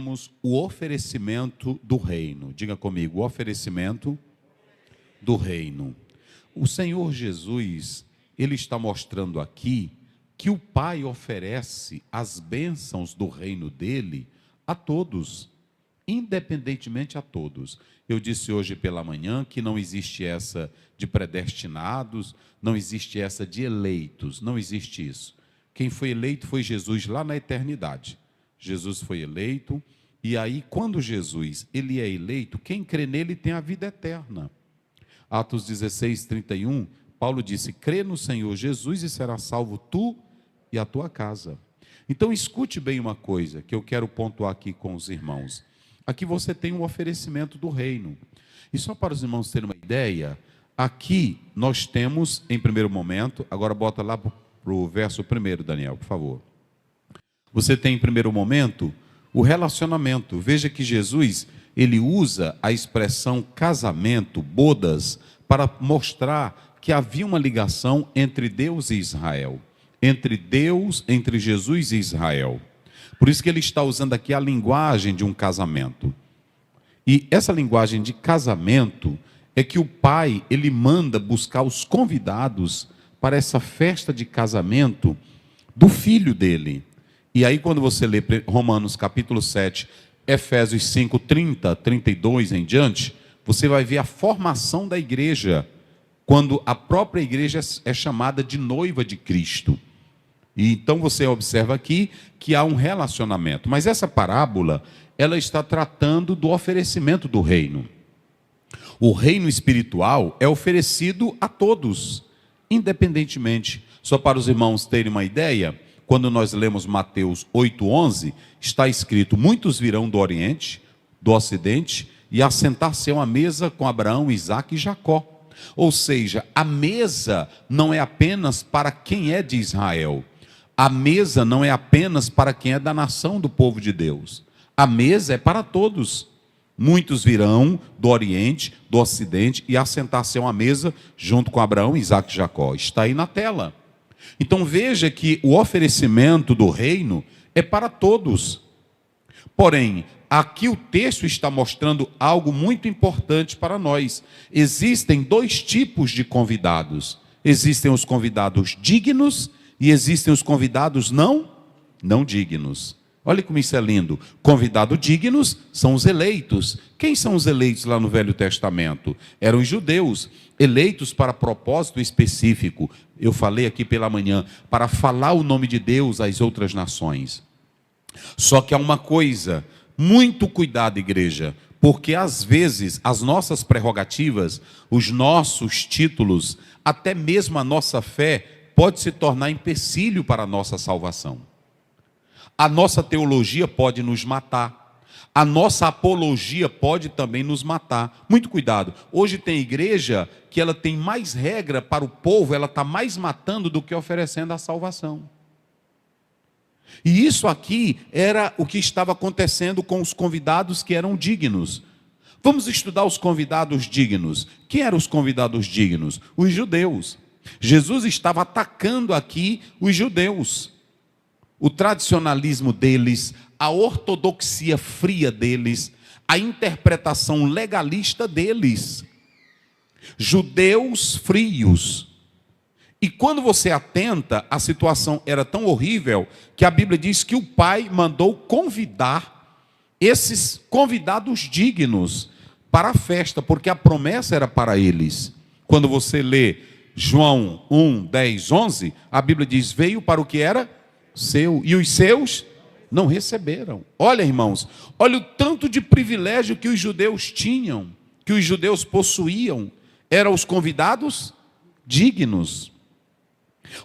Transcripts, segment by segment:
Temos o oferecimento do reino. Diga comigo, o oferecimento do reino. O Senhor Jesus, Ele está mostrando aqui que o Pai oferece as bênçãos do reino dele a todos, independentemente a todos. Eu disse hoje pela manhã que não existe essa de predestinados, não existe essa de eleitos, não existe isso. Quem foi eleito foi Jesus lá na eternidade. Jesus foi eleito, e aí quando Jesus ele é eleito, quem crê nele tem a vida eterna. Atos 16, 31, Paulo disse, crê no Senhor Jesus e será salvo tu e a tua casa. Então escute bem uma coisa que eu quero pontuar aqui com os irmãos. Aqui você tem um oferecimento do reino. E só para os irmãos terem uma ideia, aqui nós temos, em primeiro momento, agora bota lá para o verso 1, Daniel, por favor. Você tem, em primeiro momento, o relacionamento. Veja que Jesus, ele usa a expressão casamento, bodas, para mostrar que havia uma ligação entre Deus e Israel. Entre Jesus e Israel. Por isso que ele está usando aqui a linguagem de um casamento. E essa linguagem de casamento é que o pai, ele manda buscar os convidados para essa festa de casamento do filho dele. E aí quando você lê Romanos capítulo 7, Efésios 5, 30, 32 em diante, você vai ver a formação da igreja, quando a própria igreja é chamada de noiva de Cristo. E então você observa aqui que há um relacionamento. Mas essa parábola, ela está tratando do oferecimento do reino. O reino espiritual é oferecido a todos, independentemente. Só para os irmãos terem uma ideia, quando nós lemos Mateus 8:11, está escrito, muitos virão do Oriente, do Ocidente, e assentar-se a uma mesa com Abraão, Isaque e Jacó. Ou seja, a mesa não é apenas para quem é de Israel. A mesa não é apenas para quem é da nação do povo de Deus. A mesa é para todos. Muitos virão do Oriente, do Ocidente, e assentar-se a uma mesa junto com Abraão, Isaque e Jacó. Está aí na tela. Então veja que o oferecimento do reino é para todos. Porém, aqui o texto está mostrando algo muito importante para nós. Existem dois tipos de convidados. Existem os convidados dignos e existem os convidados não dignos. Olha como isso é lindo. Convidados dignos são os eleitos. Quem são os eleitos lá no Velho Testamento? Eram os judeus, eleitos para propósito específico. Eu falei aqui pela manhã, para falar o nome de Deus às outras nações. Só que há uma coisa, muito cuidado, igreja, porque às vezes as nossas prerrogativas, os nossos títulos, até mesmo a nossa fé, pode se tornar empecilho para a nossa salvação. A nossa teologia pode nos matar. A nossa apologia pode também nos matar. Muito cuidado. Hoje tem igreja que ela tem mais regra para o povo, ela está mais matando do que oferecendo a salvação. E isso aqui era o que estava acontecendo com os convidados que eram dignos. Vamos estudar os convidados dignos. Quem eram os convidados dignos? Os judeus. Jesus estava atacando aqui os judeus. O tradicionalismo deles, a ortodoxia fria deles, a interpretação legalista deles. Judeus frios. E quando você atenta, a situação era tão horrível que a Bíblia diz que o pai mandou convidar esses convidados dignos para a festa, porque a promessa era para eles. Quando você lê João 1, 10, 11, a Bíblia diz, veio para o que era seu, e os seus não receberam. Olha, irmãos, olha o tanto de privilégio que os judeus tinham, que os judeus possuíam, eram os convidados dignos.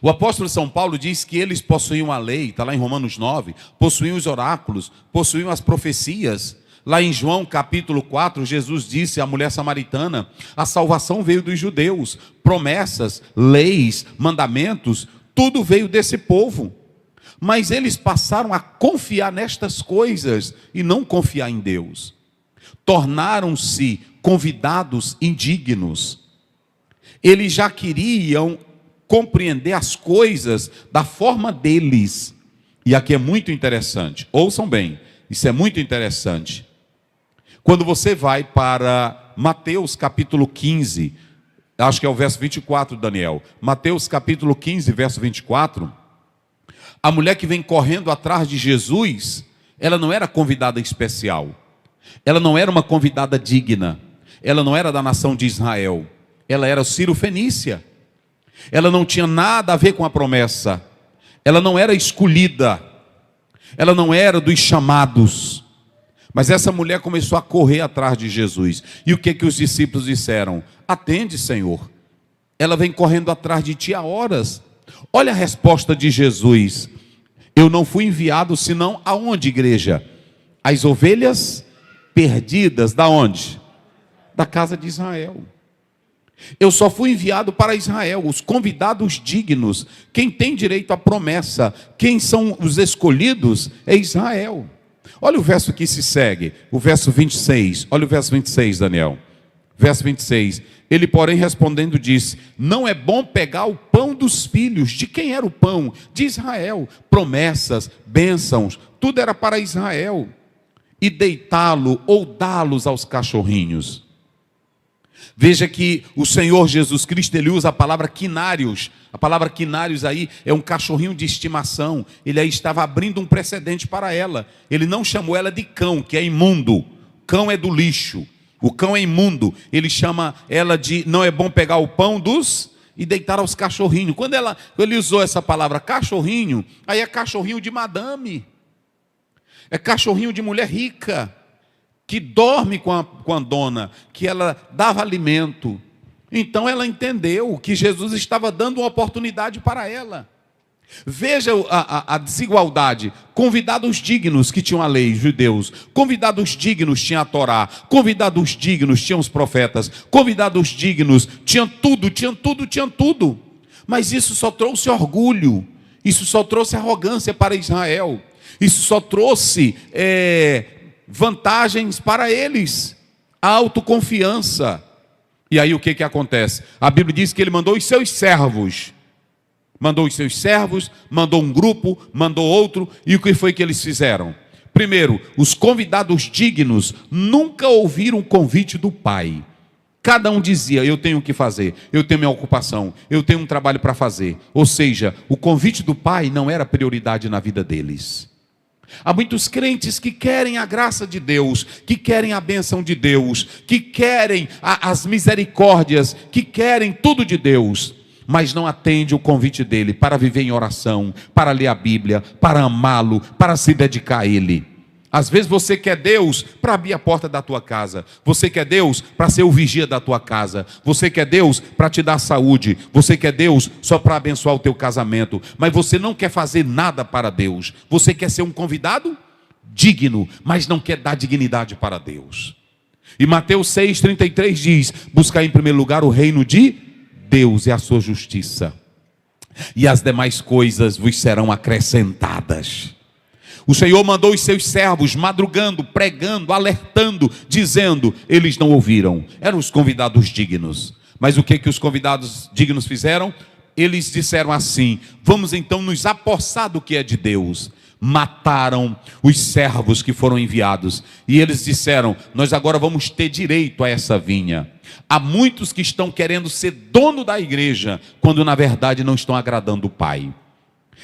O apóstolo São Paulo diz que eles possuíam a lei, está lá em Romanos 9, possuíam os oráculos, possuíam as profecias. Lá em João capítulo 4, Jesus disse à mulher samaritana, a salvação veio dos judeus, promessas, leis, mandamentos, tudo veio desse povo. Mas eles passaram a confiar nestas coisas e não confiar em Deus. Tornaram-se convidados indignos. Eles já queriam compreender as coisas da forma deles. E aqui é muito interessante, ouçam bem, Isso é muito interessante. Quando você vai para Mateus capítulo 15, acho que é o verso 24, Daniel. Mateus capítulo 15, verso 24. A mulher que vem correndo atrás de Jesus, ela não era convidada especial. Ela não era uma convidada digna. Ela não era da nação de Israel. Ela era Ciro-fenícia. Ela não tinha nada a ver com a promessa. Ela não era escolhida. Ela não era dos chamados. Mas essa mulher começou a correr atrás de Jesus. E o que os discípulos disseram? Atende, Senhor. Ela vem correndo atrás de ti há horas. Olha a resposta de Jesus. Eu não fui enviado senão aonde, igreja? As ovelhas perdidas, da onde? Da casa de Israel. Eu só fui enviado para Israel, os convidados dignos. Quem tem direito à promessa, quem são os escolhidos, é Israel. Olha o verso que se segue, o verso 26. Olha o verso 26, Daniel. Verso 26. Ele, porém, respondendo, disse: não é bom pegar o pão dos filhos. De quem era o pão? De Israel. Promessas, bênçãos, tudo era para Israel. E deitá-lo ou dá-los aos cachorrinhos. Veja que o Senhor Jesus Cristo, ele usa a palavra quinários. A palavra quinários aí é um cachorrinho de estimação. Ele aí estava abrindo um precedente para ela. Ele não chamou ela de cão, que é imundo. Cão é do lixo. O cão é imundo. Ele chama ela de não é bom pegar o pão dos e deitar aos cachorrinhos. Quando ele usou essa palavra cachorrinho, aí é cachorrinho de madame. É cachorrinho de mulher rica, que dorme com a dona, que ela dava alimento. Então ela entendeu que Jesus estava dando uma oportunidade para ela. Veja a desigualdade. Convidados dignos que tinham a lei, judeus. Convidados dignos tinham a Torá. Convidados dignos tinham os profetas. Convidados dignos tinham tudo. Mas isso só trouxe orgulho. Isso só trouxe arrogância para Israel. Isso só trouxe vantagens para eles, a autoconfiança. E aí o que acontece? A Bíblia diz que ele mandou os seus servos. Mandou um grupo, mandou outro. E o que foi que eles fizeram? Primeiro, os convidados dignos nunca ouviram o convite do Pai. Cada um dizia: eu tenho o que fazer, eu tenho minha ocupação, eu tenho um trabalho para fazer. Ou seja, o convite do Pai não era prioridade na vida deles. Há muitos crentes que querem a graça de Deus, que querem a bênção de Deus, que querem as misericórdias, que querem tudo de Deus, mas não atende o convite dele para viver em oração, para ler a Bíblia, para amá-lo, para se dedicar a ele. Às vezes você quer Deus para abrir a porta da tua casa. Você quer Deus para ser o vigia da tua casa. Você quer Deus para te dar saúde. Você quer Deus só para abençoar o teu casamento. Mas você não quer fazer nada para Deus. Você quer ser um convidado digno, mas não quer dar dignidade para Deus. E Mateus 6,33 diz: buscar em primeiro lugar o reino de Deus e a sua justiça, e as demais coisas vos serão acrescentadas. O Senhor mandou os seus servos madrugando, pregando, alertando, dizendo. Eles não ouviram. Eram os convidados dignos. Mas o que os convidados dignos fizeram? Eles disseram assim: vamos então nos apossar do que é de Deus. Mataram os servos que foram enviados. E eles disseram: nós agora vamos ter direito a essa vinha. Há muitos que estão querendo ser dono da igreja, quando na verdade não estão agradando o Pai.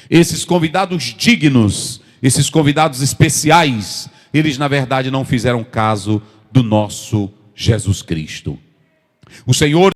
Esses convidados dignos, esses convidados especiais, eles na verdade não fizeram caso do nosso Jesus Cristo. O Senhor